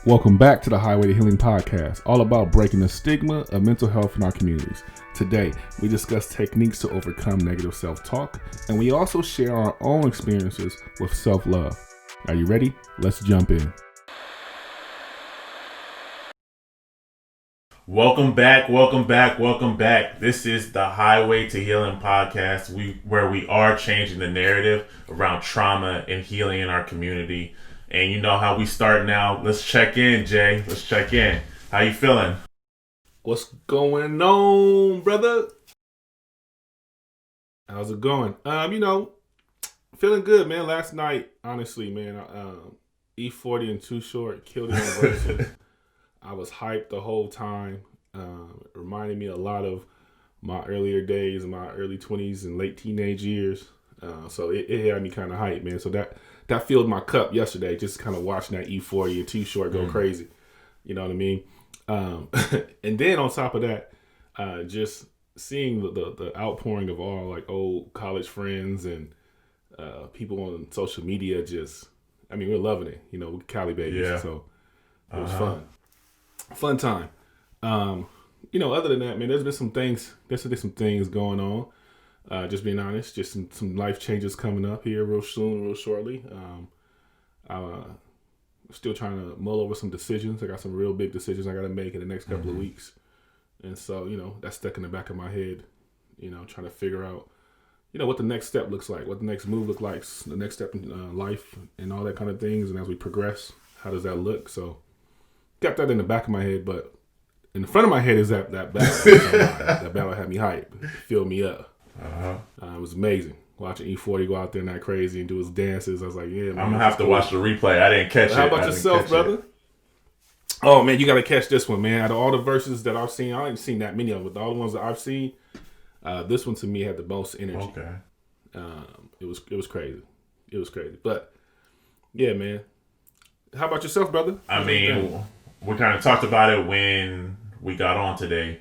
Welcome back to the Highway to Healing podcast, all about breaking the stigma of mental health in our communities. Today, we discuss techniques to overcome negative self-talk, and we also share our own experiences with self-love. Are you ready? Let's jump in. Welcome back. This is the Highway to Healing podcast, where we are changing the narrative around trauma and healing in our community. And you know how we start now. Let's check in, Jay. Let's check in. How you feeling? What's going on, brother? How's it going? Feeling good, man. Last night, honestly, man, E40 and Too Short killed it on versus. I was hyped the whole time. It reminded me a lot of my earlier days, my early 20s and late teenage years. So it had me kind of hyped, man. So that filled my cup yesterday, just kind of watching that E40 and Too Short go crazy. You know what I mean? And then on top of that, just seeing the outpouring of all like old college friends and people on social media, we're loving it. You know, we're Cali babies. Yeah. So it was fun. Fun time. Other than that, man, there's been some things going on. Just being honest, just some life changes coming up here real shortly. I'm still trying to mull over some decisions. I got some real big decisions I got to make in the next couple of weeks. And so, that's stuck in the back of my head, trying to figure out, what the next step looks like, what the next move looks like, the next step in life and all that kind of things. And as we progress, how does that look? So got that in the back of my head, but in the front of my head is that battle. That battle had me hyped, filled me up. It was amazing. Watching E40 go out there and that crazy and do his dances. I was like, yeah, man. I'm going to have to watch the replay. I didn't catch it. How about yourself, brother? Oh, man, you got to catch this one, man. Out of all the verses that I've seen, I ain't seen that many of them, but all the ones that I've seen, this one to me had the most energy. Okay. It was crazy. It was crazy. But, yeah, man. How about yourself, brother? We kind of talked about it when we got on today.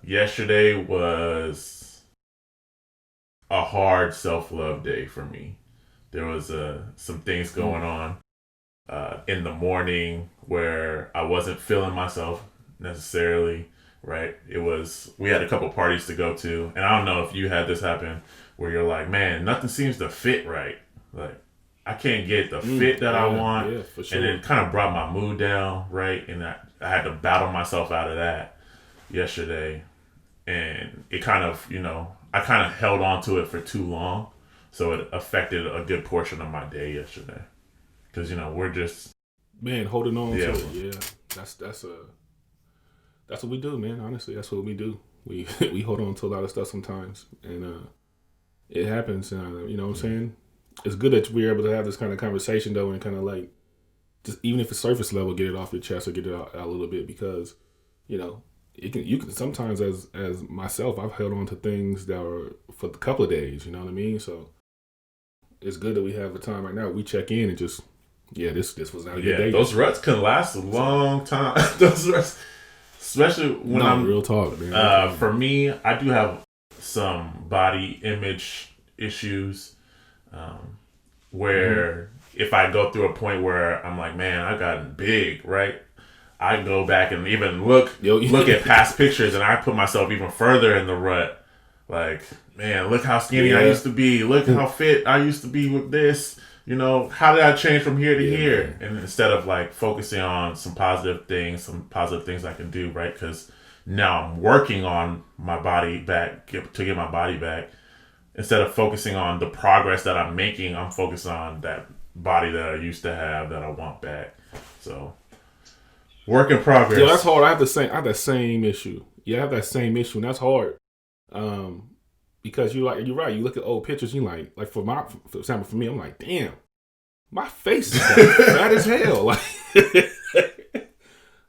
Yesterday was a hard self-love day for me. There was some things going on in the morning where I wasn't feeling myself necessarily, right? We had a couple parties to go to, and I don't know if you had this happen where you're like, man, nothing seems to fit right. Like, I can't get the fit that I want. Yeah, for sure. And it kind of brought my mood down, right? And I had to battle myself out of that yesterday. And it kind of, I kind of held on to it for too long. So it affected a good portion of my day yesterday. Because, we're just... Man, holding on to it. Yeah. That's what we do, man. Honestly, that's what we do. We hold on to a lot of stuff sometimes. And it happens. You know what I'm saying? It's good that we're able to have this kind of conversation, though, and kind of like, just even if it's surface level, get it off your chest or get it out a little bit, because, you can sometimes, as myself, I've held on to things that were for a couple of days, you know what I mean? So it's good that we have a time right now. We check in and just, this was not a good day. Those ruts can last a long time. Those ruts, especially when I'm real talk, man. For me, I do have some body image issues. Where if I go through a point where I'm like, man, I've gotten big, right? I go back and even look at past pictures, and I put myself even further in the rut. Like, man, look how skinny I used to be. Look how fit I used to be with this. How did I change from here to here? And instead of like focusing on some positive things I can do, right? Because now I'm working on my body back to get my body back. Instead of focusing on the progress that I'm making, I'm focused on that body that I used to have that I want back. So, work in progress. Yeah, that's hard. I have that same issue. Yeah, I have that same issue, and that's hard. Because you're right. You look at old pictures, you like for example, for me, I'm like, damn, my face is fat as hell.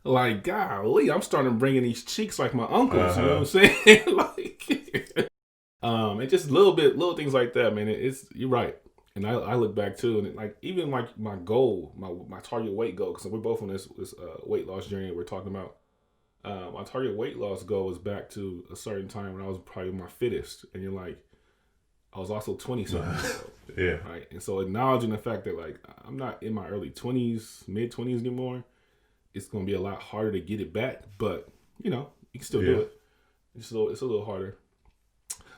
Like, golly, I'm starting to bring in these cheeks like my uncles. You know what I'm saying? And just little things like that, man. You're right, and I look back too, and like even like my goal, my target weight goal, because we're both on this weight loss journey that we're talking about. My target weight loss goal is back to a certain time when I was probably my fittest, and you're like, I was also 20-something. Yeah. Right. And so acknowledging the fact that like I'm not in my early 20s, mid 20s anymore, it's going to be a lot harder to get it back. But you can still Yeah. do it. It's a little harder.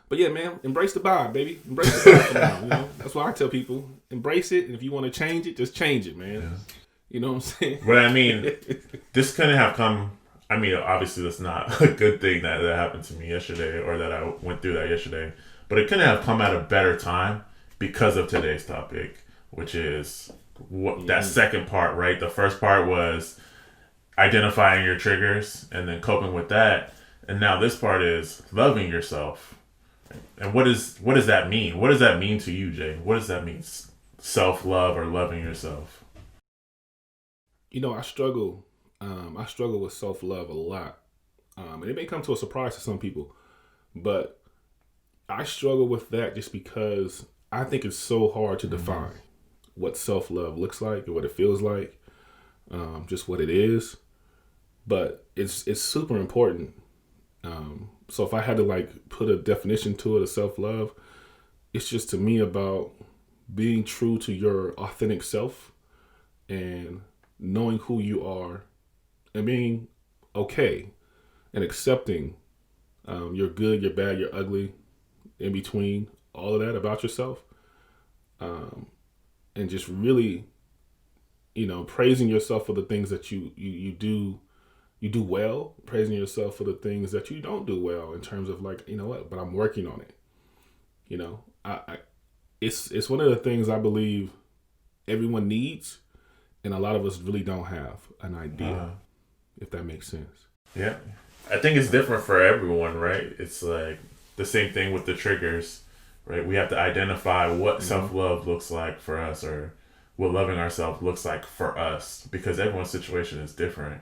But yeah, man, embrace the vibe, baby. Embrace the vibe for now. That's what I tell people. Embrace it, and if you want to change it, just change it, man. Yeah. You know what I'm saying? But I mean, this couldn't have come. I mean, obviously, that's not a good thing that happened to me yesterday, or that I went through that yesterday. But it couldn't have come at a better time because of today's topic, which is that second part, right? The first part was identifying your triggers and then coping with that, and now this part is loving yourself. And what does that mean? What does that mean to you, Jay? What does that mean? Self-love or loving yourself? I struggle. I struggle with self-love a lot. And it may come to a surprise to some people, but I struggle with that just because I think it's so hard to define what self-love looks like and what it feels like, just what it is. But it's super important. So if I had to put a definition to it of self-love, it's just to me about being true to your authentic self and knowing who you are and being okay and accepting your good, your bad, your ugly, in between, all of that about yourself. And just really, praising yourself for the things that you do well, praising yourself for the things that you don't do well in terms of but I'm working on it. It's one of the things I believe everyone needs, and a lot of us really don't have an idea, if that makes sense. Yeah. I think it's different for everyone, right? It's like the same thing with the triggers, right? We have to identify what self-love looks like for us, or what loving ourselves looks like for us, because everyone's situation is different.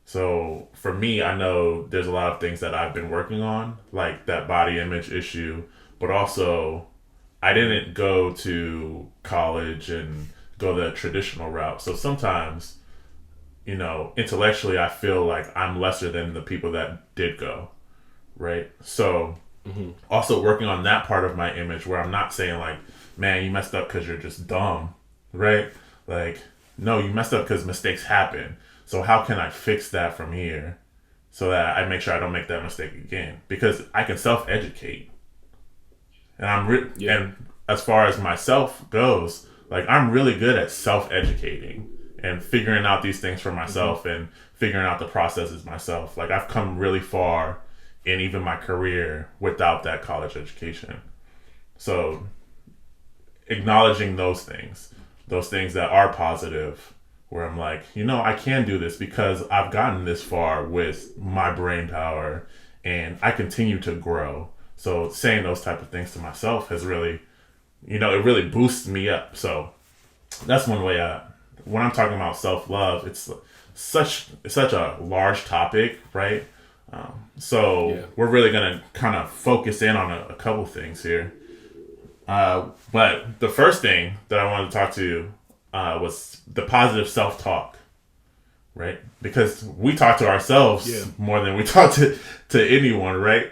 So for me, I know there's a lot of things that I've been working on, like that body image issue, but also I didn't go to college and go the traditional route. So sometimes, intellectually, I feel like I'm lesser than the people that did go, right? So also working on that part of my image where I'm not saying man, you messed up because you're just dumb, right? No, you messed up because mistakes happen. So how can I fix that from here so that I make sure I don't make that mistake again? Because I can self-educate. And and as far as myself goes, I'm really good at self-educating and figuring out these things for myself and figuring out the processes myself. I've come really far in even my career without that college education. So acknowledging those things that are positive, where I'm I can do this because I've gotten this far with my brain power and I continue to grow. So saying those type of things to myself has really, it really boosts me up. So that's one way when I'm talking about self-love, it's such a large topic, right? We're really going to kind of focus in on a couple things here. But the first thing that I wanted to talk to was the positive self-talk, right? Because we talk to ourselves more than we talk to anyone, right?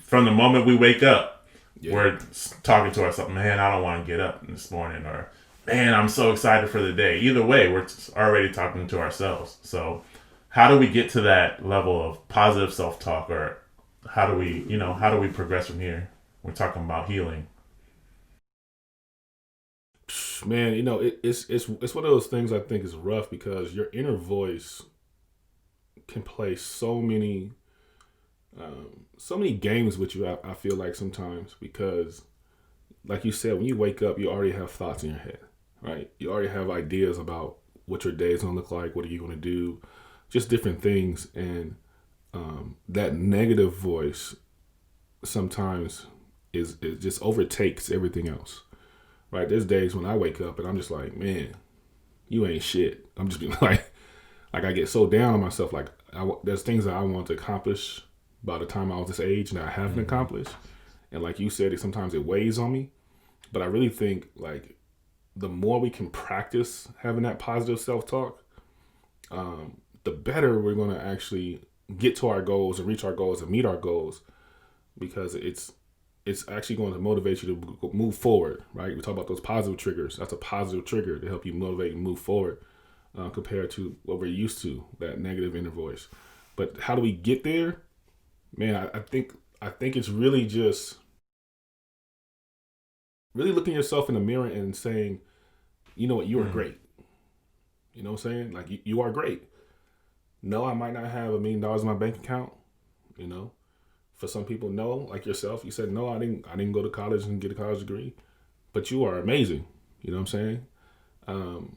From the moment we wake up, we're talking to ourselves, man, I don't want to get up this morning, or man, I'm so excited for the day. Either way, we're already talking to ourselves. So how do we get to that level of positive self-talk, or how do we progress from here? We're talking about healing. Man, it's one of those things I think is rough because your inner voice can play so many games with you. I feel like sometimes because, like you said, when you wake up, you already have thoughts in your head, right? You already have ideas about what your day is gonna look like. What are you gonna do? Just different things, and that negative voice sometimes it just overtakes everything else. Right, there's days when I wake up and I'm just like, man, you ain't shit. I'm just being like I get so down on myself. There's things that I want to accomplish by the time I was this age and I haven't accomplished. And like you said, sometimes it weighs on me. But I really think the more we can practice having that positive self-talk, the better we're going to actually get to our goals and reach our goals and meet our goals, because it's actually going to motivate you to move forward, right? We talk about those positive triggers. That's a positive trigger to help you motivate and move forward. compared to what we're used to, that negative inner voice. But how do we get there? Man, I think it's really just really looking yourself in the mirror and saying, you know what, you are great. You know what I'm saying? Like you are great. No, I might not have $1 million in my bank account. You know, for some people, no, like yourself, you said no. I didn't go to college and get a college degree, but you are amazing. You know what I'm saying?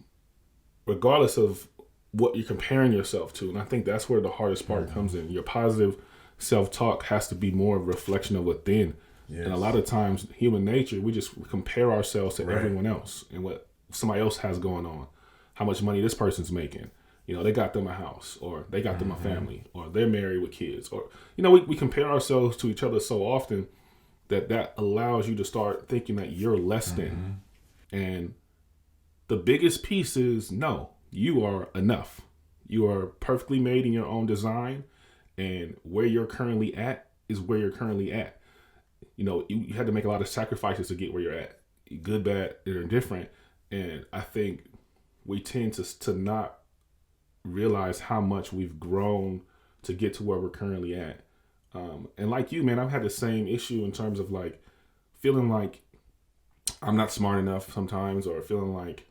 Regardless of what you're comparing yourself to, and I think that's where the hardest part comes in. Your positive self-talk has to be more of a reflection of within. Yes. And a lot of times, human nature, we just compare ourselves to everyone else and what somebody else has going on. How much money this person's making. You know, they got them a house, or they got them a family, or they're married with kids. Or, you know, we compare ourselves to each other so often that allows you to start thinking that you're less than. And the biggest piece is, no, you are enough. You are perfectly made in your own design. And where you're currently at is where you're currently at. You know, you had to make a lot of sacrifices to get where you're at. Good, bad, or indifferent. And I think we tend to not realize how much we've grown to get to where we're currently at. And like you, man, I've had the same issue in terms of like feeling like I'm not smart enough sometimes, or feeling like,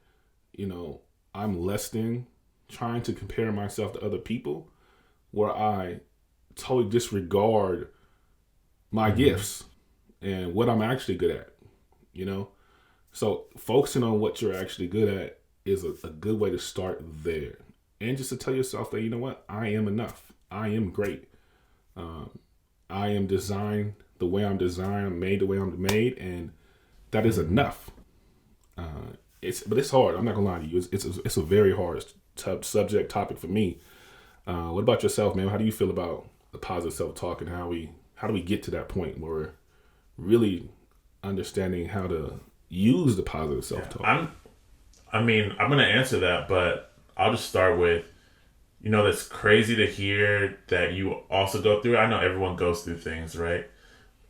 you know, I'm less than, trying to compare myself to other people, where I totally disregard my gifts and what I'm actually good at, you know? So focusing on what you're actually good at is a good way to start there. And just to tell yourself that, you know what, I am enough. I am great. I am designed the way I'm designed. I'm made the way I'm made. And that is enough. But it's hard. I'm not gonna lie to you. It's a very hard subject topic for me. What about yourself, man? How do you feel about the positive self-talk, and how do we get to that point where we're really understanding how to use the positive self-talk? I'm going to answer that, but I'll just start with, you know, that's crazy to hear that you also go through. I know everyone goes through things, right?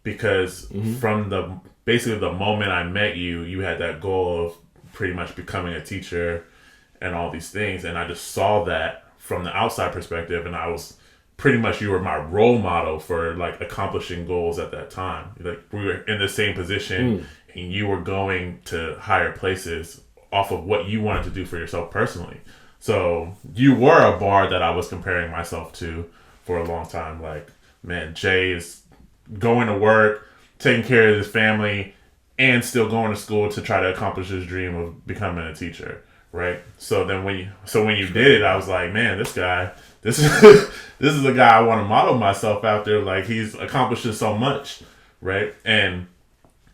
Because from basically the moment I met you, you had that goal of pretty much becoming a teacher and all these things. And I just saw that from the outside perspective, and I was pretty much, you were my role model for like accomplishing goals at that time. Like we were in the same position and you were going to higher places off of what you wanted to do for yourself personally. So you were a bar that I was comparing myself to for a long time. Like, man, Jay is going to work, taking care of his family, and still going to school to try to accomplish his dream of becoming a teacher. Right. So then when you did it, I was like, man, this is this is a guy I want to model myself after. Like, he's accomplished so much. Right. And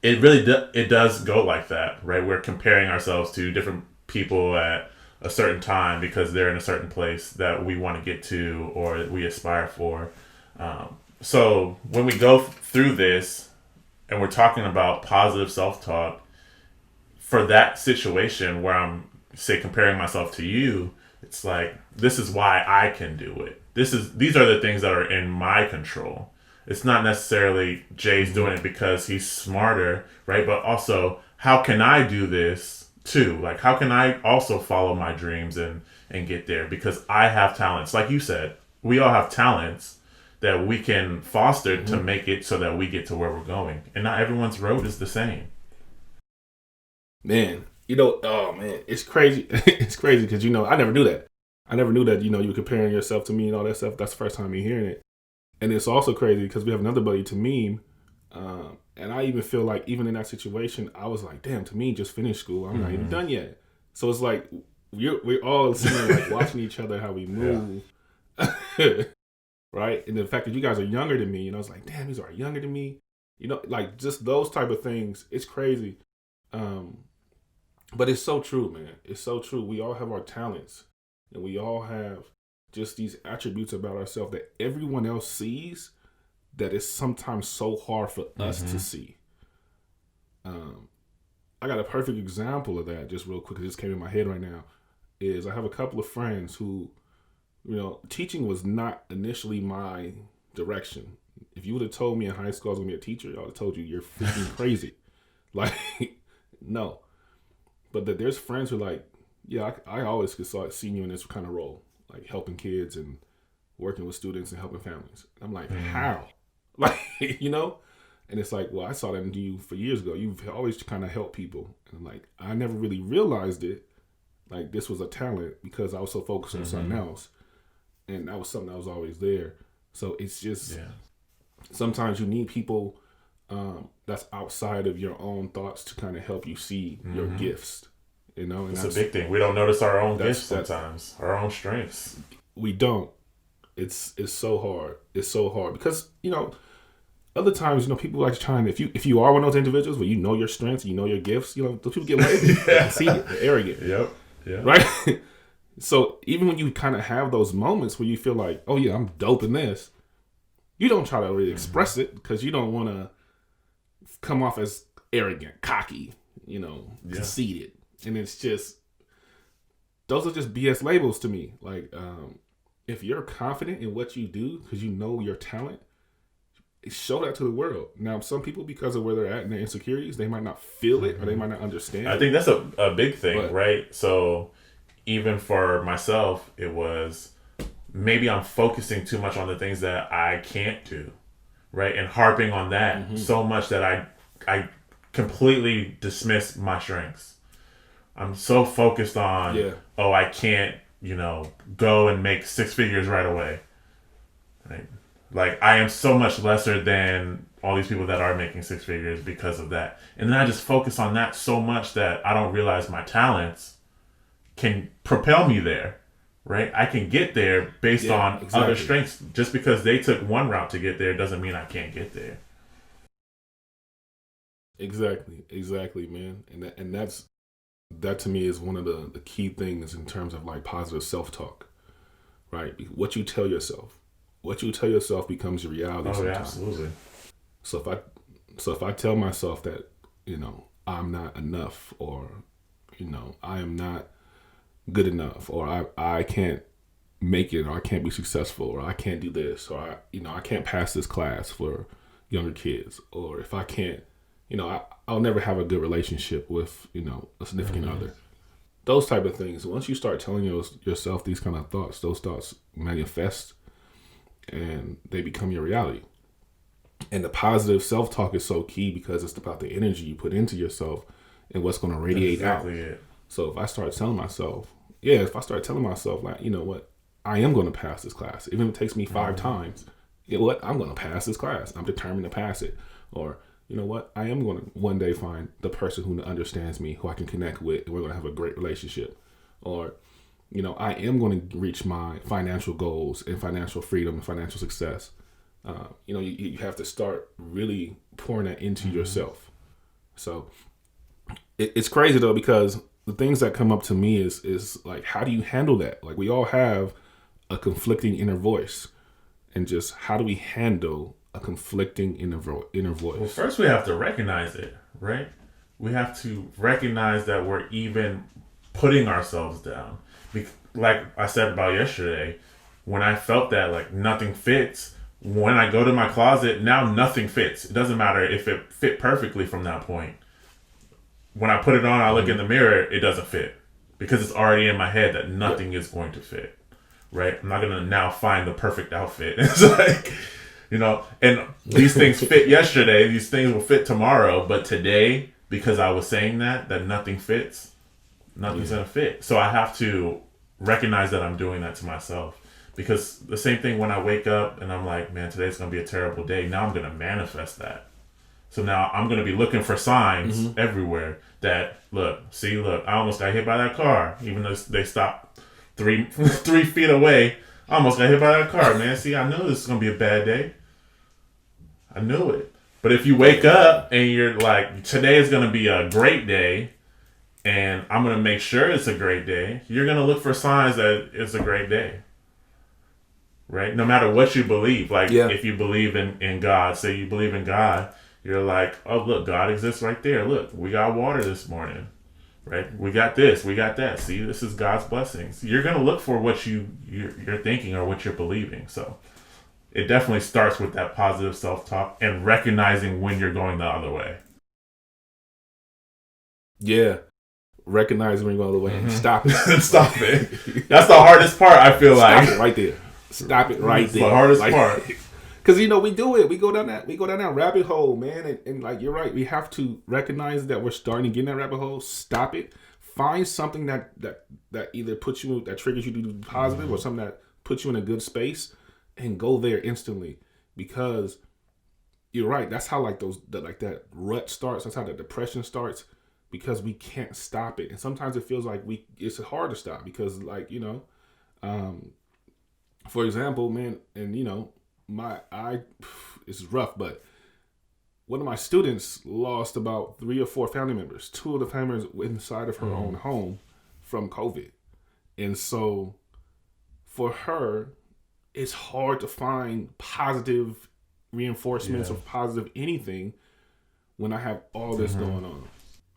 it really it does go like that. Right. We're comparing ourselves to different people at a certain time because they're in a certain place that we want to get to or we aspire for. So when we go through this and we're talking about positive self-talk, for that situation where I'm, say, comparing myself to you, it's like, this is why I can do it. These are the things that are in my control. It's not necessarily Jay's doing it because he's smarter, right? But also, how can I do this too? Like, how can I also follow my dreams and get there? Because I have talents. Like you said, we all have talents that we can foster to make it so that we get to where we're going. And not everyone's road is the same. Man, you know, oh man, it's crazy. It's crazy because, you know, I never knew that. I never knew that, you know, you were comparing yourself to me and all that stuff. That's the first time me hearing it. And it's also crazy because we have another buddy, Tamim. And I even feel like, even in that situation, I was like, damn, Tamim just finished school. I'm not even done yet. So it's like, we're all sitting there, like, watching each other, how we move. Yeah. Right? And the fact that you guys are younger than me, and I was like, damn, these are younger than me. You know, like, just those type of things. It's crazy. But it's so true, man. It's so true. We all have our talents, and we all have just these attributes about ourselves that everyone else sees, that is sometimes so hard for us to see. I got a perfect example of that, just real quick. It just came in my head right now. Is I have a couple of friends who, you know, teaching was not initially my direction. If you would have told me in high school I was going to be a teacher, I would have told you, you're freaking crazy. Like, no. But there's friends who are like, yeah, I always could see you in this kind of role, like helping kids and working with students and helping families. I'm like, how? Like, you know? And it's like, well, I saw that in you for years ago. You've always kind of helped people. And I'm like, I never really realized it. Like, this was a talent because I was so focused on something else. And that was something that was always there. So it's just, sometimes you need people that's outside of your own thoughts to kind of help you see your gifts. You know, and it's a big thing. We don't notice our own gifts sometimes, our own strengths. We don't. It's so hard. It's so hard because, you know, other times, you know, people like trying, if you are one of those individuals where you know your strengths, you know your gifts, you know, those people get lazy. See it, they're arrogant. Yep. Yeah. Right? So even when you kind of have those moments where you feel like, oh yeah, I'm dope in this, you don't try to really express it because you don't want to come off as arrogant, cocky, you know, conceited. And it's just, those are just BS labels to me. Like, if you're confident in what you do because you know your talent, show that to the world. Now, some people, because of where they're at and their insecurities, they might not feel it or they might not understand. I think that's a big thing, right? So even for myself, it was maybe I'm focusing too much on the things that I can't do, right? And harping on that so much that I completely dismiss my strengths. I'm so focused on, I can't, you know, go and make six figures right away, right? Like, I am so much lesser than all these people that are making six figures because of that. And then I just focus on that so much that I don't realize my talents can propel me there, right? I can get there based on other strengths. Just because they took one route to get there doesn't mean I can't get there. Exactly, man. And that to me is one of the key things in terms of like positive self-talk, right? What you tell yourself becomes your reality. Oh, sometimes. Yeah, absolutely. So if I tell myself that, you know, I'm not enough, or, you know, I am not good enough, or I can't make it, or I can't be successful, or I can't do this, or I can't pass this class for younger kids, or if I can't, you know, I'll never have a good relationship with, you know, a significant other. Those type of things. Once you start telling yourself these kind of thoughts, those thoughts manifest and they become your reality. And the positive self-talk is so key because it's about the energy you put into yourself and what's going to radiate out. So if I start telling myself, like, you know what, I am going to pass this class. Even if it takes me 5 times, you know what, I'm going to pass this class. I'm determined to pass it. Or, you know what, I am going to one day find the person who understands me, who I can connect with, and we're going to have a great relationship. Or, you know, I am going to reach my financial goals and financial freedom and financial success. You know, you have to start really pouring that into yourself. So it's crazy though, because the things that come up to me is like, how do you handle that? Like, we all have a conflicting inner voice, and just how do we handle a conflicting inner voice? Well, first we have to recognize it, right? We have to recognize that we're even putting ourselves down. Like I said about yesterday, when I felt that like nothing fits, when I go to my closet, now nothing fits. It doesn't matter if it fit perfectly from that point. When I put it on, I look in the mirror, it doesn't fit. Because it's already in my head that nothing is going to fit. Right? I'm not going to now find the perfect outfit. It's like, you know, and these things fit yesterday, these things will fit tomorrow, but today, because I was saying that nothing fits, nothing's going to fit. So I have to recognize that I'm doing that to myself. Because the same thing when I wake up and I'm like, man, today's going to be a terrible day. Now I'm going to manifest that. So now I'm going to be looking for signs everywhere that, look, I almost got hit by that car. Even though they stopped 3 feet away, I almost got hit by that car, man. See, I knew this was going to be a bad day. I knew it. But if you wake up and you're like, today is going to be a great day, and I'm going to make sure it's a great day, you're going to look for signs that it's a great day. Right? No matter what you believe. Like, if you believe in God, say you believe in God, you're like, oh, look, God exists right there. Look, we got water this morning. Right? We got this. We got that. See, this is God's blessings. You're going to look for what you're thinking or what you're believing. So it definitely starts with that positive self-talk and recognizing when you're going the other way. Yeah. recognize when you're going the way and stop it. Stop it. That's the hardest part, I feel like. Stop it right there. Stop it right there. The hardest part. Because, we do it. We go down that rabbit hole, man. And like, you're right. We have to recognize that we're starting to get in that rabbit hole. Stop it. Find something that either puts you, that triggers you to do positive, or something that puts you in a good space, and go there instantly. Because you're right. That's how that rut starts. That's how the depression starts, because we can't stop it. And sometimes it feels like it's hard to stop because, for example, man, and it's rough, but one of my students lost about 3 or 4 family members. 2 of the family members inside of her own home from COVID. And so for her, it's hard to find positive reinforcements or positive anything when I have all this going on,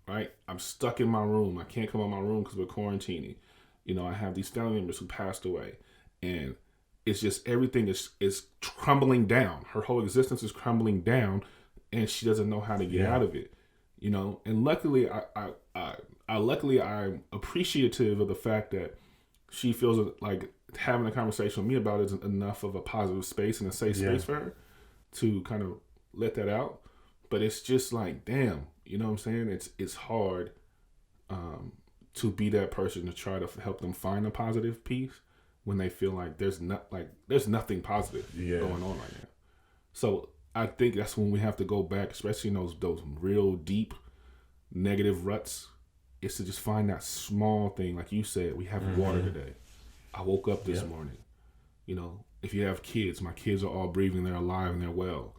right? I'm stuck in my room. I can't come out of my room because we're quarantining. I have these family members who passed away, and it's just everything is crumbling down. Her whole existence is crumbling down, and she doesn't know how to get out of it. And luckily, I'm appreciative of the fact that she feels like having a conversation with me about it is enough of a positive space and a safe space for her to kind of let that out. But it's just like, damn, you know what I'm saying? It's hard to be that person to try to help them find a positive piece when they feel like there's nothing positive going on right now. So I think that's when we have to go back, especially in those real deep negative ruts, is to just find that small thing. Like you said, we have water today. I woke up this morning. If you have kids, my kids are all breathing, they're alive, and they're well.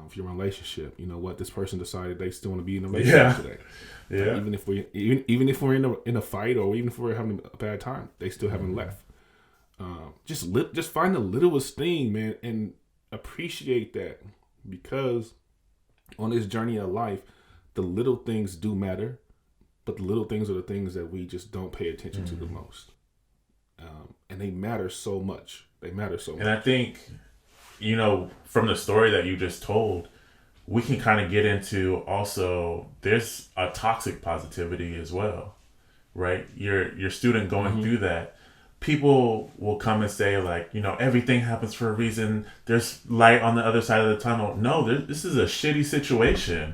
If you're in a relationship, you know what, this person decided they still want to be in a relationship today. Yeah. Even if we're in a fight, or even if we're having a bad time, they still haven't left. Just find the littlest thing, man, and appreciate that, because on this journey of life, the little things do matter, but the little things are the things that we just don't pay attention to the most. And they matter so much. And I think, from the story that you just told, we can kind of get into also, there's a toxic positivity as well, right? Your student going through that, people will come and say, like, everything happens for a reason. There's light on the other side of the tunnel. No, this is a shitty situation.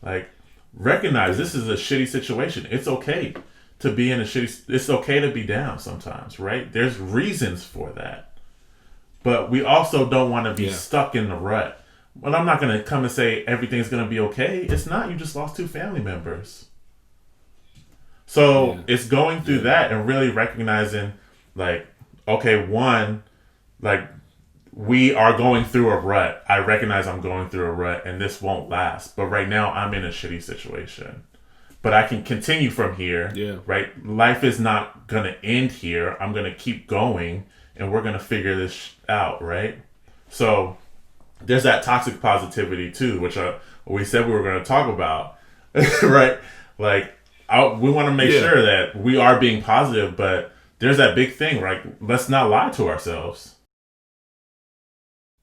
Like, recognize this is a shitty situation. It's okay to be in it's okay to be down sometimes, right? There's reasons for that. But we also don't want to be stuck in the rut. But I'm not going to come and say everything's going to be okay. It's not. You just lost 2 family members. So it's going through that and really recognizing, like, okay, one, like, we are going through a rut. I recognize I'm going through a rut, and this won't last. But right now, I'm in a shitty situation. But I can continue from here, right? Life is not going to end here. I'm going to keep going, and we're going to figure this out, right? So there's that toxic positivity, too, which we said we were going to talk about, right? Like, we want to make sure that we are being positive, but there's that big thing, right? Let's not lie to ourselves.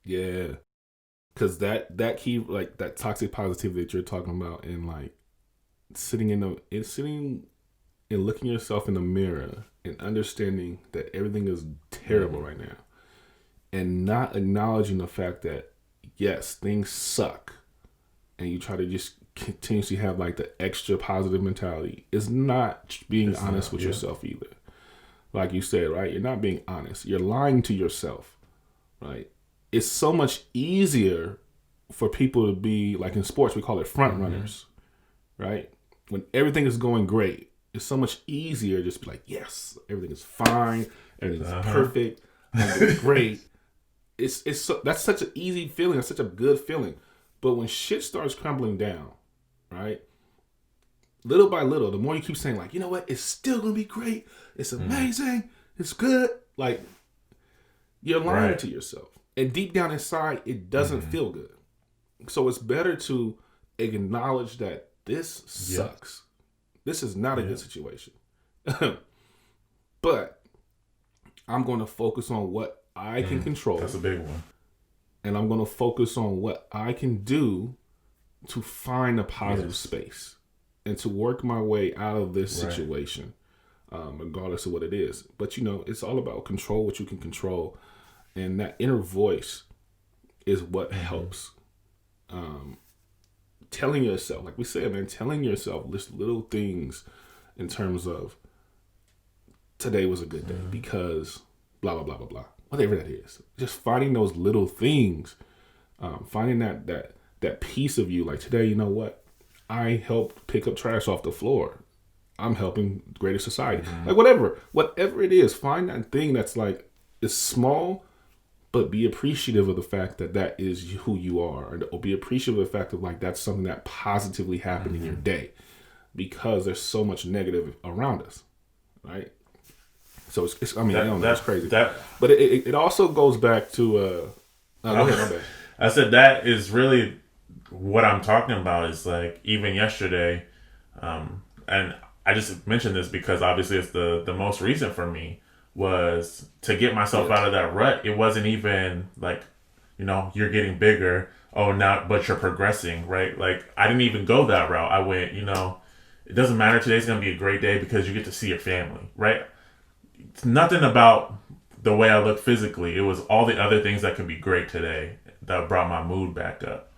Yeah. Because that key, like, that toxic positivity that you're talking about, and, like, sitting and looking yourself in the mirror and understanding that everything is terrible right now, and not acknowledging the fact that, yes, things suck, and you try to just continuously have, like, the extra positive mentality, is not being honest with yourself either. Like you said, right? You're not being honest. You're lying to yourself, right? It's so much easier for people to be, like in sports, we call it front runners, right? When everything is going great, it's so much easier just to be like, yes, everything is fine, everything is perfect, I'm doing great. That's such an easy feeling. It's such a good feeling. But when shit starts crumbling down, right? Little by little, the more you keep saying, like, you know what, it's still gonna be great. It's amazing. It's good. Like, you're lying to yourself. And deep down inside, it doesn't feel good. So it's better to acknowledge that this sucks. This is not a good situation. But I'm going to focus on what I can control. That's a big one. And I'm going to focus on what I can do to find a positive space. and to work my way out of this Right. situation, regardless of what it is. But it's all about control what you can control, and that inner voice is what helps. Telling yourself, like we said, man, telling yourself this little things in terms of today was a good day because blah blah blah blah blah, whatever that is. Just finding those little things, finding that piece of you. Like today, you know what? I helped pick up trash off the floor. I'm helping greater society. Like whatever it is, find that thing that's like it's small, but be appreciative of the fact that is who you are, or be appreciative of the fact that like that's something that positively happened in your day, because there's so much negative around us, right? So it's I don't know, that's crazy. But it also goes back to go ahead, my bad. I said that is really what I'm talking about. Is like even yesterday, and I just mentioned this because obviously it's the most recent for me, was to get myself out of that rut. It wasn't even like, you're getting bigger. Oh, now, but you're progressing, right? Like I didn't even go that route. I went, it doesn't matter. Today's going to be a great day because you get to see your family, right? It's nothing about the way I look physically. It was all the other things that can be great today that brought my mood back up.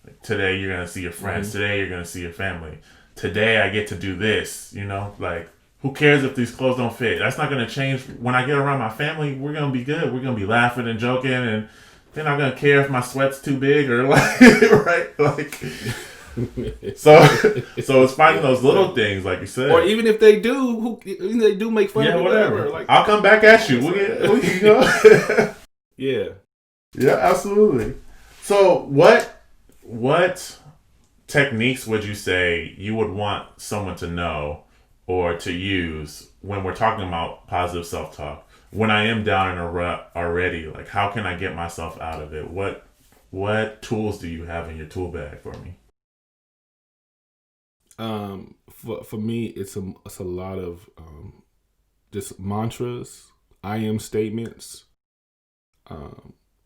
Like, today you're going to see your friends. Today you're going to see your family. Today I get to do this, like who cares if these clothes don't fit? That's not going to change. When I get around my family, we're going to be good. We're going to be laughing and joking, and they're not going to care if my sweat's too big or like, right? Like, so it's finding those little things, like you said. Or even if they do, they do make fun of it, whatever. Like, I'll come back at you. We can go. Yeah. Yeah, absolutely. So what techniques would you say you would want someone to know or to use when we're talking about positive self-talk? When I am down in a rut already, like how can I get myself out of it? What tools do you have in your tool bag for me? For me, it's a lot of just mantras, I am statements,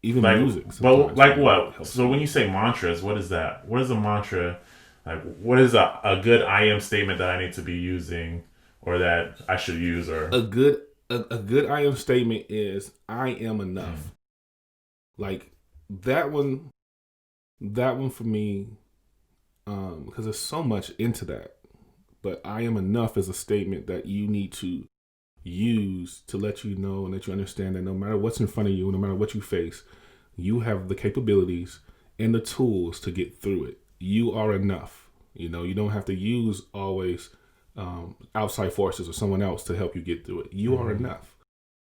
even like, music. But like what? So when you say mantras, what is that? What is a mantra? Like what is a good I am statement that I need to be using or that I should use? Or a good I am statement is I am enough. Like that one for me, because there's so much into that. But I am enough is a statement that you need to use to let you know and let you understand that no matter what's in front of you, no matter what you face, you have the capabilities and the tools to get through it. You are enough. You don't have to use always outside forces or someone else to help you get through it. You are enough.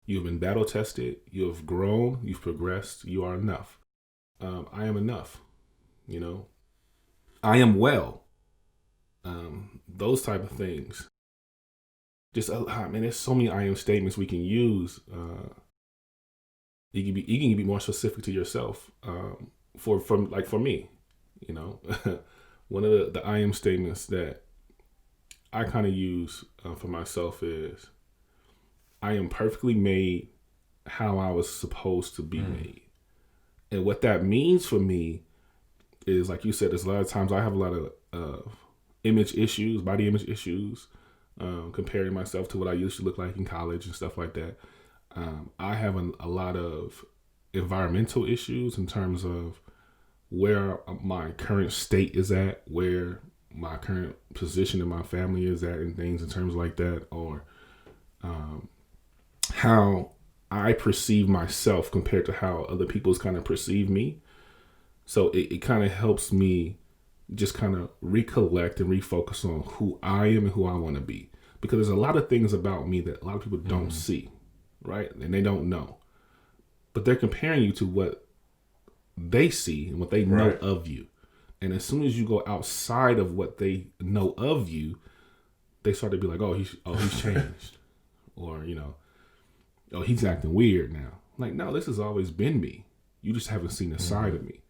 You have been battle tested. You have grown. You've progressed. You are enough. I am enough. I am well. Those type of things. Just there's so many I am statements we can use. You can be more specific to yourself. For me, one of the I am statements that I kind of use for myself is I am perfectly made how I was supposed to be made. And what that means for me is, like you said, there's a lot of times I have a lot of body image issues, comparing myself to what I used to look like in college and stuff like that. I have a lot of environmental issues in terms of where my current state is at, where my current position in my family is at, and things in terms like that, or how I perceive myself compared to how other people's kind of perceive me. So it kind of helps me just kind of recollect and refocus on who I am and who I want to be. Because there's a lot of things about me that a lot of people don't see, right? And they don't know. But they're comparing you to what they see and what they know of you. And as soon as you go outside of what they know of you, they start to be like, he's changed. Or, he's acting weird now. Like, no, this has always been me. You just haven't seen the side of me.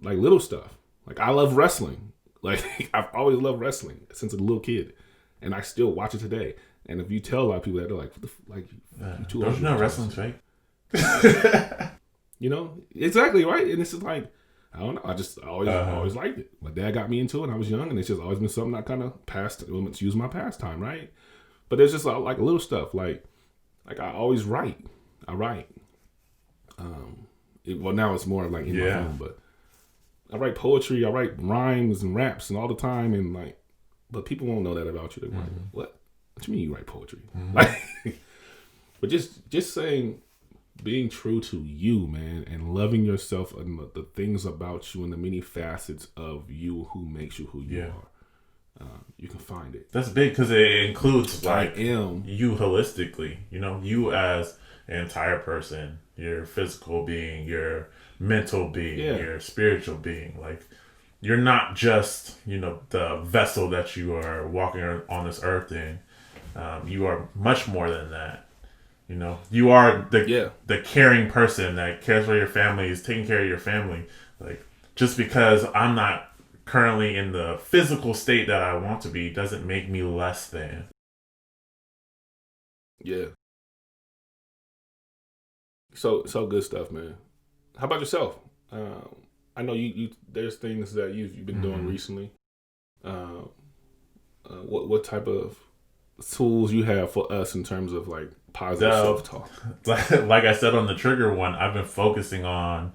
Like little stuff. Like, I love wrestling. Like, I've always loved wrestling since a little kid. And I still watch it today. And if you tell a lot of people that, they're like, you too old. Don't you know wrestling's fake? Exactly, right? And it's just like, I don't know. I always liked it. My dad got me into it. I was young, and it's just always been something I kind of use my pastime, right? But there's just like little stuff, like I always write. I write. Well, now it's more like in my phone, but I write poetry. I write rhymes and raps and all the time, and like, but people won't know that about you. They're like, what? What do you mean you write poetry? Like, but just saying. Being true to you, man, and loving yourself and the things about you and the many facets of you who makes you who you are. You can find it. That's big because it includes like you holistically. You know, you as an entire person, your physical being, your mental being, your spiritual being. Like, you're not just, you know, the vessel that you are walking on this earth in. You are much more than that. You know, you are the caring person that cares for your family, is taking care of your family. Like, just because I'm not currently in the physical state that I want to be doesn't make me less than. Yeah. So good stuff, man. How about yourself? I know you there's things that you've been doing recently. What type of tools you have for us in terms of like positive self-talk? Like I said on the trigger one, I've been focusing on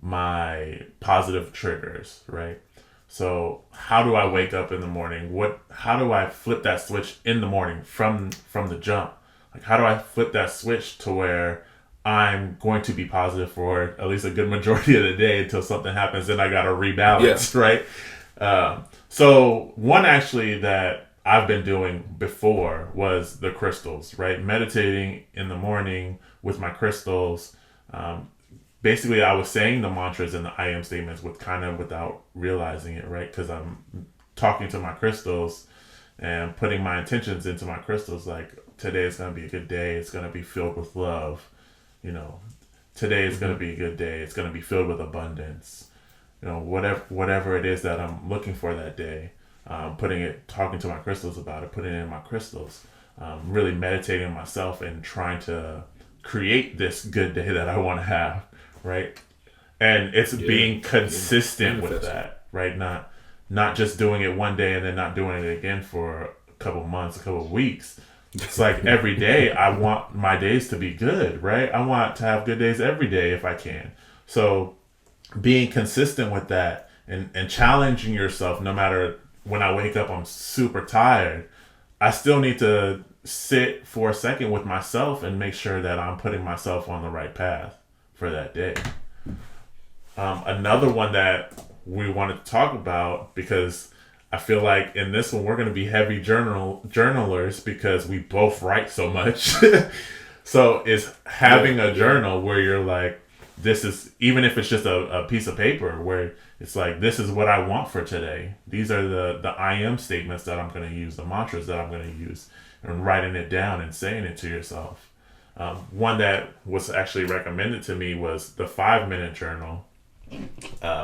my positive triggers, right? So how do I wake up in the morning? How do I flip that switch in the morning from the jump? Like, how do I flip that switch to where I'm going to be positive for at least a good majority of the day until something happens and I got to rebalance, right? So one actually that I've been doing before was the crystals, right? Meditating in the morning with my crystals. Basically, I was saying the mantras and the I am statements without realizing it, right? Because I'm talking to my crystals and putting my intentions into my crystals. Like, today is going to be a good day. It's going to be filled with love. You know, today is going to be a good day. It's going to be filled with abundance. You know, whatever it is that I'm looking for that day. Talking to my crystals about it, putting it in my crystals, really meditating on myself and trying to create this good day that I want to have, right? And it's being consistent with that, right? Not just doing it one day and then not doing it again for a couple months, a couple weeks. It's like every day I want my days to be good, right? I want to have good days every day if I can. So being consistent with that and challenging yourself, no matter when I wake up, I'm super tired. I still need to sit for a second with myself and make sure that I'm putting myself on the right path for that day. Another one that we wanted to talk about, because I feel like in this one, we're going to be heavy journalers because we both write so much. So is having a journal where you're like, this is, even if it's just a piece of paper where it's like, this is what I want for today. These are the I am statements that I'm going to use, the mantras that I'm going to use, and writing it down and saying it to yourself. One that was actually recommended to me was the 5-minute journal,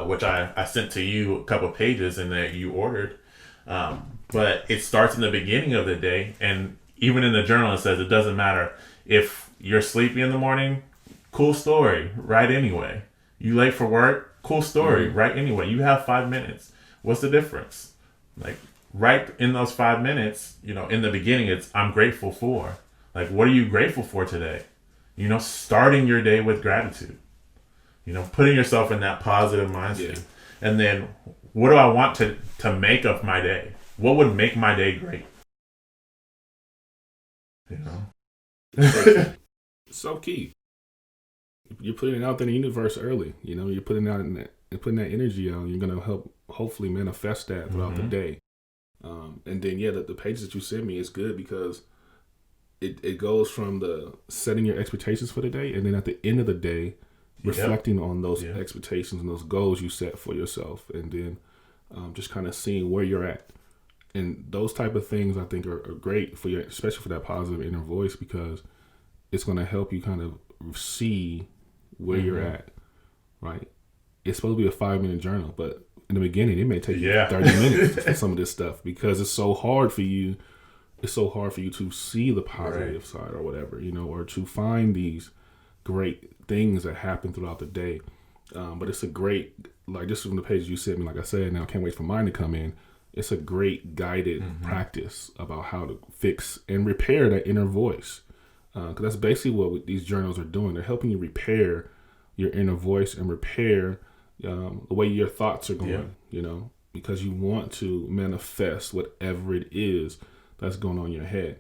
which I sent to you a couple pages and that you ordered. But it starts in the beginning of the day. And even in the journal, it says it doesn't matter if you're sleepy in the morning. Cool story, write anyway. You late for work? Cool story, write anyway. You have 5 minutes. What's the difference? Like, right in those 5 minutes, you know, in the beginning, it's I'm grateful for. Like, what are you grateful for today? You know, starting your day with gratitude. You know, putting yourself in that positive mindset. Yeah. And then, what do I want to make of my day? What would make my day great? You know? So key. You're putting it out there in the universe early. You know, you're putting out putting that energy out. You're gonna help hopefully manifest that throughout the day. And then the pages that you send me is good because it goes from the setting your expectations for the day, and then at the end of the day, reflecting on those expectations and those goals you set for yourself, and then just kind of seeing where you're at. And those type of things I think are great for especially for that positive inner voice, because it's going to help you kind of see where you're at, right? It's supposed to be a 5-minute journal, but in the beginning, it may take you 30 minutes for some of this stuff because it's so hard for you. It's so hard for you to see the positive side or whatever, you know, or to find these great things that happen throughout the day. But it's a great like just from the page you sent me, like I said, now I can't wait for mine to come in. It's a great guided practice about how to fix and repair that inner voice. Because that's basically what these journals are doing. They're helping you repair your inner voice and repair the way your thoughts are going, because you want to manifest whatever it is that's going on in your head.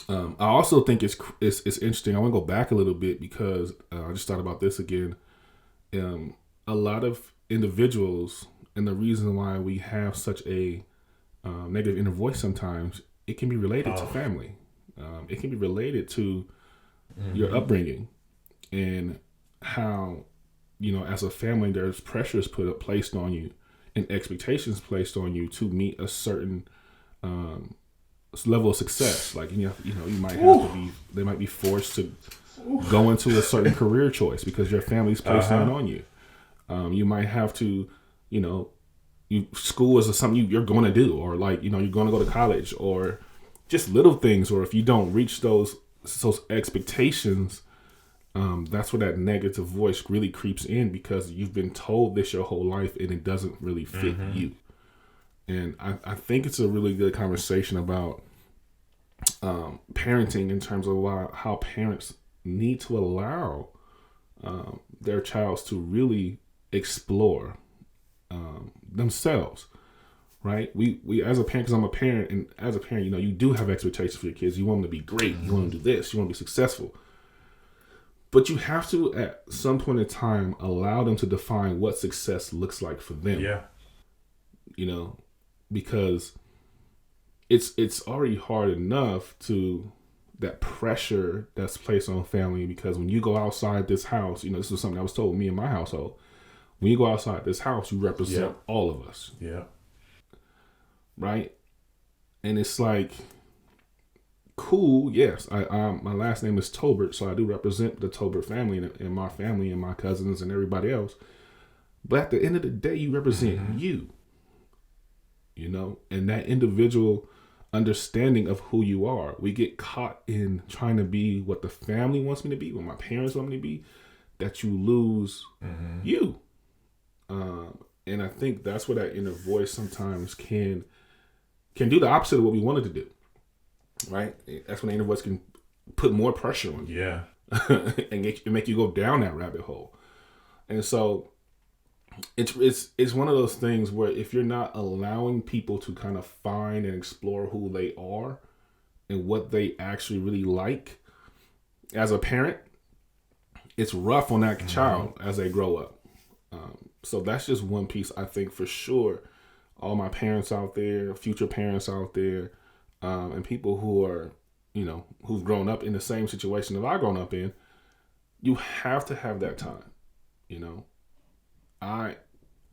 I also think it's interesting. I want to go back a little bit because I just thought about this again. A lot of individuals, and the reason why we have such a negative inner voice sometimes, it can be related to family. It can be related to your upbringing and how, as a family, there's pressures placed on you and expectations placed on you to meet a certain level of success. Like, you might have to be, they might be forced to go into a certain career choice because your family's placing it on you. You might have to, school is something you're going to do, or like, you're going to go to college, or just little things. Or if you don't reach those expectations, that's where that negative voice really creeps in, because you've been told this your whole life and it doesn't really fit you. And I think it's a really good conversation about parenting, in terms of how parents need to allow their child to really explore themselves, right? We as a parent, because I'm a parent, and as a parent, you do have expectations for your kids. You want them to be great. You want them to do this. You want them to be successful. But you have to, at some point in time, allow them to define what success looks like for them. Yeah. Because it's already hard enough to that pressure that's placed on family, because when you go outside this house, this is something that was told me in my household. When you go outside this house, you represent all of us. Yeah. Right? And it's like, cool, yes. My last name is Tolbert, so I do represent the Tolbert family and my family and my cousins and everybody else. But at the end of the day, you represent you. And that individual understanding of who you are. We get caught in trying to be what the family wants me to be, what my parents want me to be, that you lose you. And I think that's where that inner voice sometimes can do the opposite of what we wanted to do. Right? That's when the inner voice can put more pressure on you. Yeah. and make you go down that rabbit hole. And so it's one of those things where if you're not allowing people to kind of find and explore who they are and what they actually really like as a parent, it's rough on that child as they grow up. So that's just one piece, I think, for sure. All my parents out there, future parents out there, and people who are, who've grown up in the same situation that I've grown up in, you have to have that time. I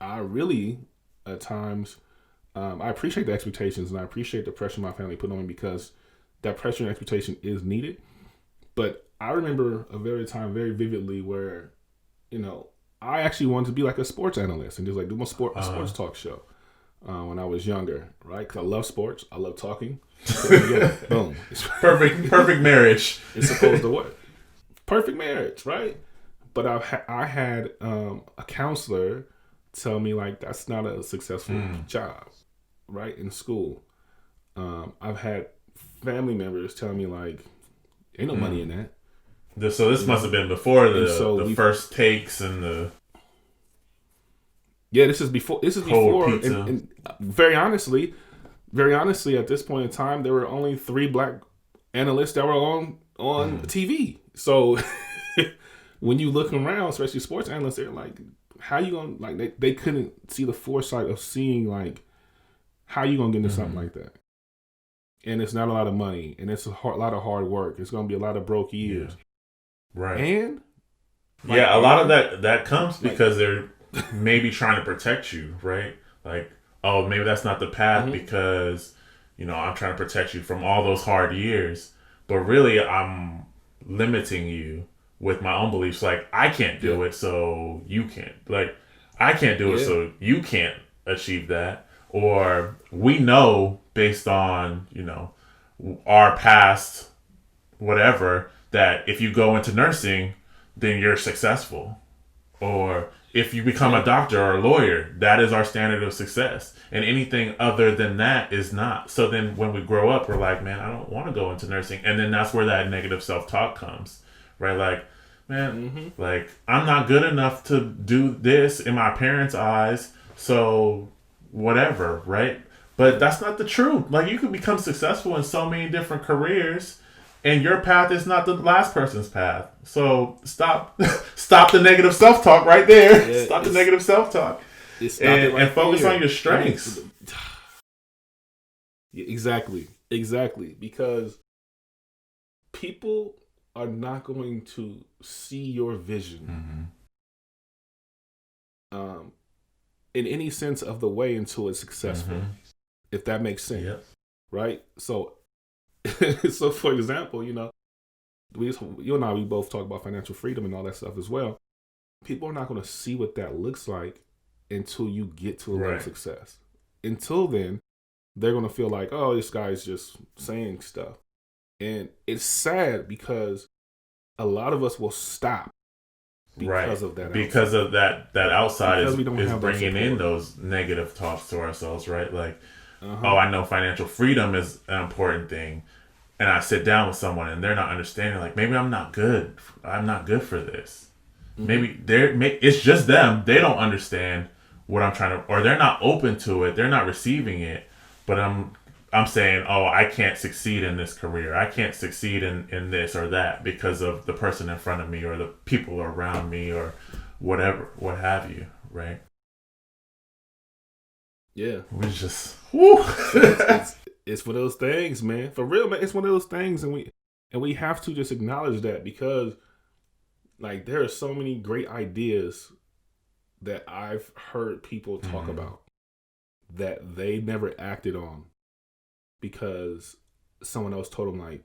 really, at times, I appreciate the expectations and I appreciate the pressure my family put on me, because that pressure and expectation is needed. But I remember a time very vividly where, I actually wanted to be like a sports analyst and just like do a sports talk show when I was younger, right? Because I love sports. I love talking. So, boom. Perfect marriage. It's supposed to work. Perfect marriage, right? But I had a counselor tell me, like, that's not a successful job, right, in school. I've had family members tell me, like, ain't no money in that. So this must have been before the first takes and the... Yeah, this is before. And very honestly, at this point in time, there were only 3 black analysts that were on TV. So when you look around, especially sports analysts, they're like, how you gonna, like, they couldn't see the foresight of seeing, like, how you gonna get into something like that. And it's not a lot of money, and it's a lot of hard work. It's gonna be a lot of broke years. Yeah. Right. And a lot of that comes because they're maybe trying to protect you, right? Like, oh, maybe that's not the path because, I'm trying to protect you from all those hard years. But really, I'm limiting you with my own beliefs. Like, I can't do it, so you can't. Like, I can't do it, so you can't achieve that. Or we know based on, our past, whatever, that if you go into nursing, then you're successful. Or if you become a doctor or a lawyer, that is our standard of success. And anything other than that is not. So then when we grow up, we're like, man, I don't want to go into nursing. And then that's where that negative self-talk comes, right? Like, man, like, I'm not good enough to do this in my parents' eyes. So whatever, right? But that's not the truth. Like, you can become successful in so many different careers, and your path is not the last person's path. So stop the negative self-talk right there. Yeah, stop the negative self-talk. And focus on your strengths. Exactly. Because people are not going to see your vision in any sense of the way until it's successful. If that makes sense. Yep. Right? So for example, you know, you and I, we both talk about financial freedom and all that stuff as well. People are not going to see what that looks like until you get to a level of success. Until then, they're going to feel like, oh, this guy's just saying stuff. And it's sad because a lot of us will stop because of that. Because of that outside is bringing in those negative talks to ourselves, right? Like, oh, I know financial freedom is an important thing. And I sit down with someone and they're not understanding, like, maybe I'm not good. I'm not good for this. Maybe it's just them. They don't understand what I'm trying to, or they're not open to it. They're not receiving it. But I'm saying, oh, I can't succeed in this career. I can't succeed in this or that because of the person in front of me or the people around me or whatever, what have you, right? Yeah. We just, woo. It's one of those things, man. For real, man. It's one of those things, and we have to just acknowledge that because, like, there are so many great ideas that I've heard people talk about that they never acted on because someone else told them, like,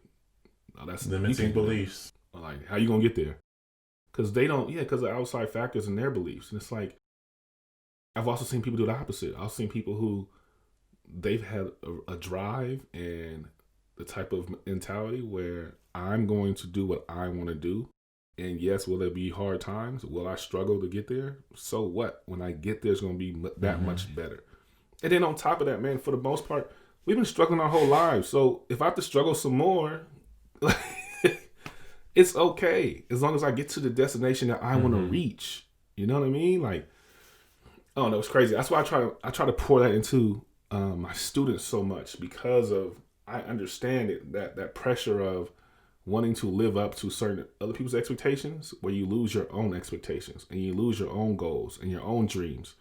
oh, that's limiting beliefs. Like, how you gonna get there? Because they don't, because of outside factors in their beliefs. And it's like, I've also seen people do the opposite. I've seen people who they've had a drive and the type of mentality where I'm going to do what I want to do. And yes, will there be hard times? Will I struggle to get there? So what? When I get there, it's going to be that much better. And then on top of that, man, for the most part, we've been struggling our whole lives. So if I have to struggle some more, it's okay. As long as I get to the destination that I want to reach. You know what I mean? Like, oh no, it's crazy. That's why I try to pour that into my students so much because of I understand it, that pressure of wanting to live up to certain other people's expectations where you lose your own expectations and you lose your own goals and your own dreams.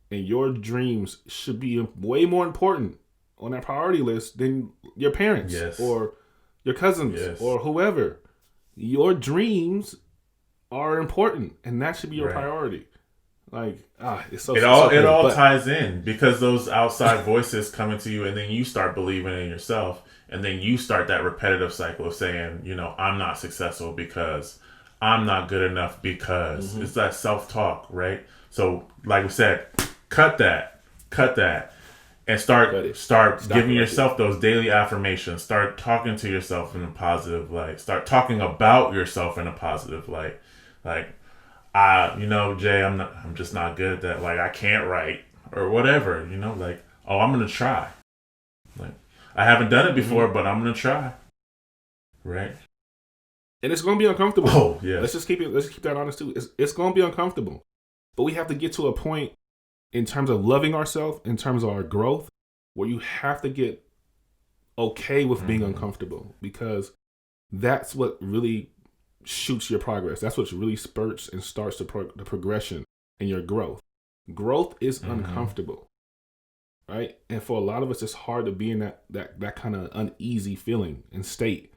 And your dreams should be way more important on that priority list than your parents or your cousins or whoever. Your dreams are important and that should be your priority. Like, it's so. It all ties in because those outside voices come into you, and then you start believing in yourself, and then you start that repetitive cycle of saying, you know, I'm not successful because I'm not good enough because it's that self-talk, right? So, like we said, cut that, and start giving yourself those daily affirmations. Start talking to yourself in a positive light. Start talking about yourself in a positive light, like. You know, Jay, I'm just not good at that. Like, I can't write or whatever, you know, like, oh, I'm going to try. Like, I haven't done it before, but I'm going to try. Right. And it's going to be uncomfortable. Oh, yeah. Let's keep that honest too. It's going to be uncomfortable, but we have to get to a point in terms of loving ourselves, in terms of our growth, where you have to get okay with being uncomfortable because that's what really shoots your progress. That's what really spurts and starts the progression in your growth. Growth is uncomfortable, right? And for a lot of us, it's hard to be in that kind of uneasy feeling and state.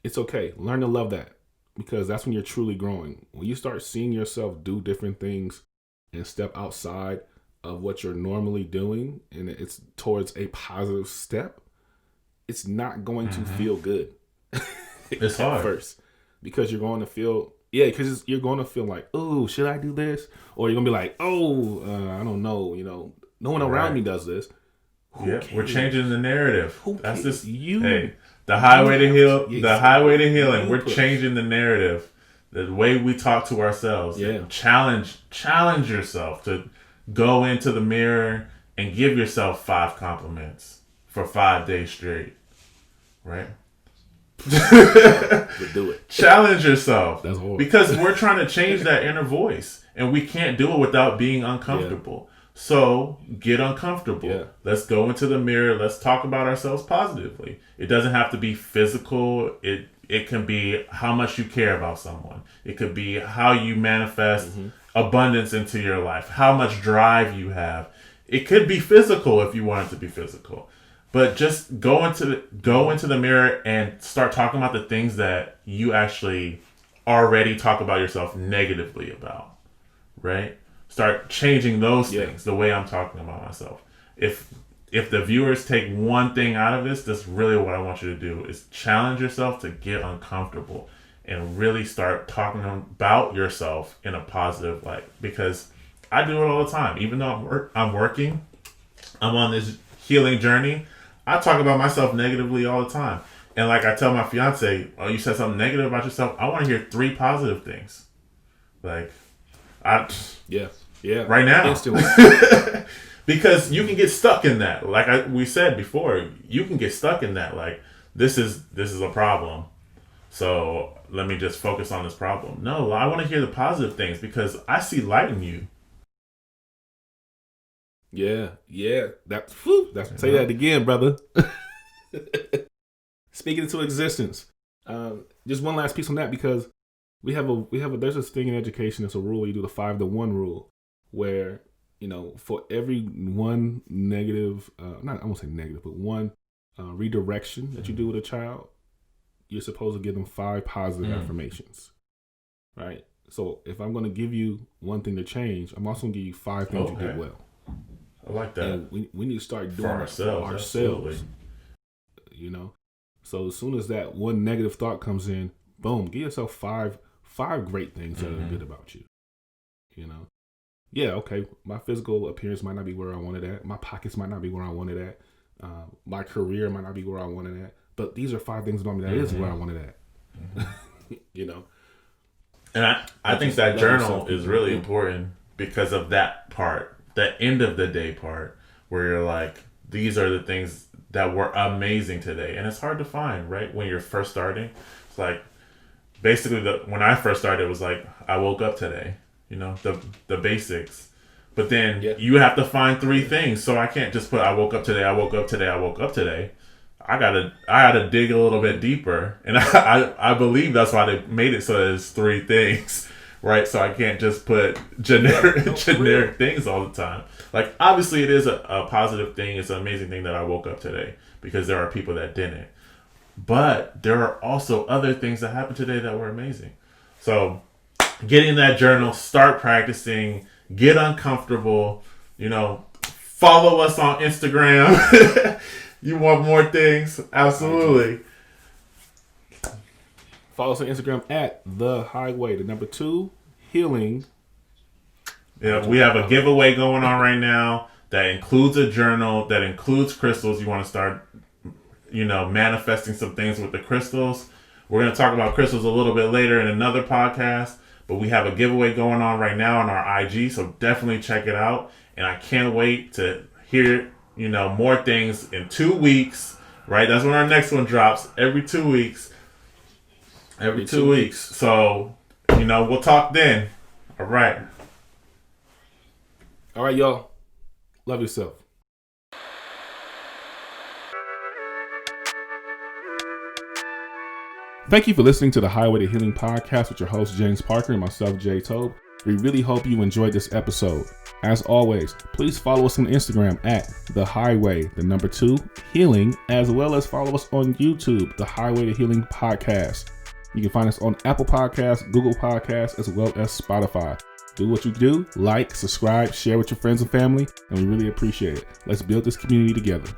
It's okay. Learn to love that because that's when you're truly growing. When you start seeing yourself do different things and step outside of what you're normally doing and it's towards a positive step, it's not going to feel good. It's hard. First. Because you're going to feel, you're going to feel like, oh, should I do this? Or you're going to be like, oh, I don't know, you know, no one around me does this. We're changing the narrative. That's just the highway to heal. The highway to healing. We're changing the narrative The way we talk to ourselves. Yeah. Challenge yourself to go into the mirror and give yourself 5 compliments for 5 days straight. Right? But do it. Challenge yourself. That's horrible. Because we're trying to change that inner voice. And we can't do it without being uncomfortable. So get uncomfortable. Yeah. Let's go into the mirror. Let's talk about ourselves positively. It doesn't have to be physical. It can be how much you care about someone. It could be how you manifest abundance into your life, how much drive you have. It could be physical if you want it to be physical. But just go into the mirror and start talking about the things that you actually already talk about yourself negatively about. Right? Start changing those things, the way I'm talking about myself. If the viewers take one thing out of this, that's really what I want you to do, is challenge yourself to get uncomfortable and really start talking about yourself in a positive light. Because I do it all the time. Even though I'm working, I'm on this healing journey, I talk about myself negatively all the time. And like I tell my fiance, oh, you said something negative about yourself, I want to hear 3 positive things. Like, Yeah. Right now. Instantly. Because you can get stuck in that. Like we said before, you can get stuck in that. Like, this is a problem. So let me just focus on this problem. No, I want to hear the positive things because I see light in you. Yeah. Say that again, brother. Speaking into existence. Just one last piece on that, because we have there's this thing in education. It's a rule. You do the 5-to-1 rule, where for every one negative, I won't say negative, but one redirection that you do with a child, you're supposed to give them 5 positive affirmations. Right. So if I'm going to give you one thing to change, I'm also going to give you 5 things you did well. I like that. And we need to start doing for ourselves. Absolutely. So as soon as that one negative thought comes in, boom, give yourself 5 great things that are good about you. Yeah, okay, my physical appearance might not be where I wanted at. My pockets might not be where I wanted at. My career might not be where I wanted at. But these are 5 things about me that is where I wanted at. And I think that journal is really important because of that part, the end of the day part, where you're like, these are the things that were amazing today. And it's hard to find, right? When you're first starting. It's like, basically, when I first started, it was like, I woke up today. The basics. But then you have to find 3 things. So I can't just put, I woke up today, I woke up today, I woke up today. I gotta dig a little bit deeper. And I believe that's why they made it so there's 3 things. Right? So I can't just put generic things all the time. Like, obviously it is a positive thing. It's an amazing thing that I woke up today, because there are people that didn't. But there are also other things that happened today that were amazing. So get in that journal, start practicing, get uncomfortable, follow us on Instagram. You want more things? Absolutely. Follow us on Instagram at The Highway, the number 2, healing. Yeah, we have a giveaway going on right now that includes a journal, that includes crystals. You want to start, manifesting some things with the crystals. We're going to talk about crystals a little bit later in another podcast. But we have a giveaway going on right now on our IG, so definitely check it out. And I can't wait to hear, more things in 2 weeks, right? That's when our next one drops, every 2 weeks. Every 2 weeks. So, we'll talk then. All right. All right, y'all. Love yourself. Thank you for listening to the Highway to Healing podcast with your host, James Parker, and myself, Jay Tobe. We really hope you enjoyed this episode. As always, please follow us on Instagram at The Highway, the number 2, Healing, as well as follow us on YouTube, The Highway to Healing podcast. You can find us on Apple Podcasts, Google Podcasts, as well as Spotify. Do what you do, like, subscribe, share with your friends and family, and we really appreciate it. Let's build this community together.